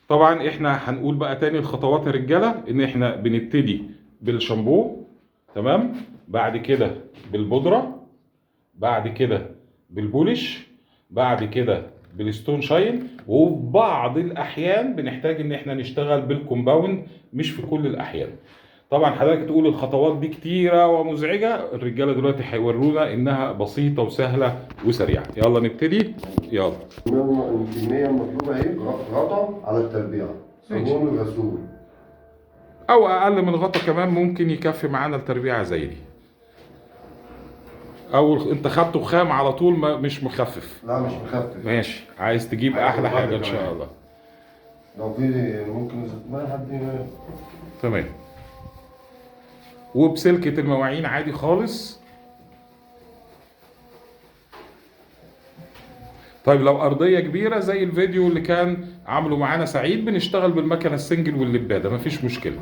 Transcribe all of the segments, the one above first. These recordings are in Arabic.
طبعا احنا هنقول بقى تاني الخطوات يا رجاله، ان احنا بنبتدي بالشامبو، تمام، بعد كده بالبودره، بعد كده بالبولش، بعد كده بالستون شاين، وفي بعض الاحيان بنحتاج ان احنا نشتغل بالكومباوند، مش في كل الاحيان. طبعا حضرتك تقول الخطوات دي كتيره ومزعجه، الرجاله دلوقتي هيورونا انها بسيطه وسهله وسريعه. يلا نبتدي، يلا. الكمية المطلوبة اهي، غطا على التربيعة، صابون وغسول. او اقل من غطا كمان ممكن يكفي معانا التربيعه زي دي. او انت خدته خام على طول، مش مخفف؟ لا مش مخفف. ماشي، عايز تجيب احلى حاجه ان شاء الله. لو في ممكن ما حد. تمام. وبسلكه المواعين عادي خالص. طيب لو ارضيه كبيره زي الفيديو اللي كان عامله معانا سعيد، بنشتغل بالمكنه السنجل واللباده، مفيش مشكله.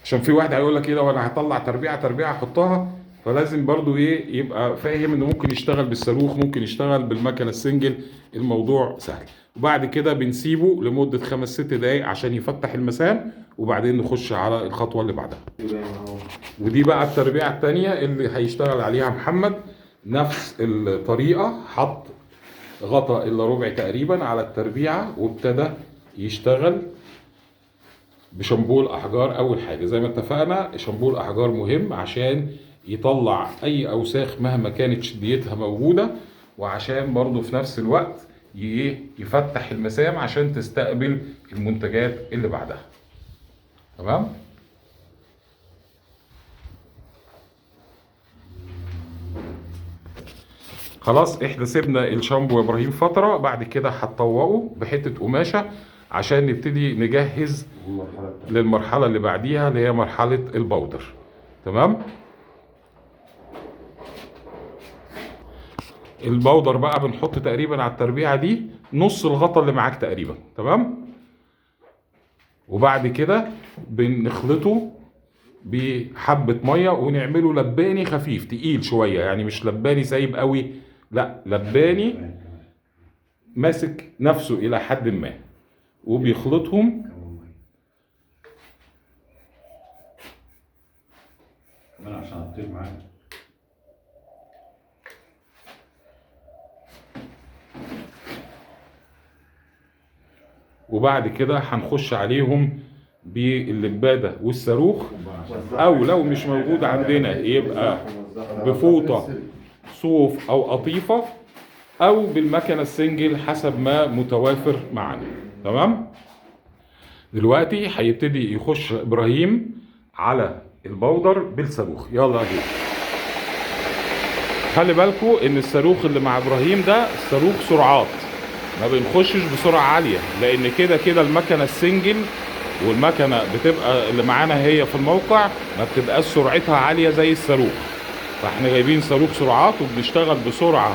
عشان في واحد هيقول لك ايه، لو انا هطلع تربيعه احطها، فلازم برضو ايه يبقى فاهم انه ممكن يشتغل بالصاروخ، ممكن يشتغل بالمكنه السنجل، الموضوع سهل. وبعد كده بنسيبه لمده 5-6 دقايق عشان يفتح المسام، وبعدين نخش على الخطوه اللي بعدها. ودي بقى التربيعه الثانيه اللي هيشتغل عليها محمد، نفس الطريقه، حط غطا الا ربع تقريبا على التربيعه وابتدى يشتغل بشامبو الاحجار. اول حاجه زي ما اتفقنا، شامبو الاحجار مهم عشان يطلع اي اوساخ مهما كانت شديتها موجوده، وعشان برضه في نفس الوقت يفتح المسام عشان تستقبل المنتجات اللي بعدها. تمام. خلاص احنا سيبنا الشامبو يا ابراهيم فتره، بعد كده هتطوقه بحته قماشه عشان نبتدي نجهز للمرحله اللي بعديها، اللي هي مرحله البودر. تمام. البودر بقى بنحط تقريبا على التربيعه دي نص الغطا اللي معاك تقريبا. تمام. وبعد كده بنخلطه بحبه ميه ونعمله لباني خفيف تقيل شويه، يعني مش لباني سايب قوي، لا لباني ماسك نفسه الى حد ما، وبيخلطهم. كمان عشان اطيب معاك. وبعد كده هنخش عليهم باللبادة والصاروخ، او لو مش موجود عندنا يبقى بفوطة صوف او قطيفة، او بالمكنة السنجل حسب ما متوافر معنا. تمام. دلوقتي هيبتدي يخش ابراهيم على البودر بالصاروخ. يلا جيب. خلي بالكم ان الصاروخ اللي مع ابراهيم ده صاروخ سرعات، ما بنخشش بسرعه عاليه، لان كده كده المكنه السنجل والمكنه بتبقى اللي معانا هي في الموقع ما بتبقاش سرعتها عاليه زي الصاروخ، فاحنا جايبين صاروخ سرعات وبنشتغل بسرعه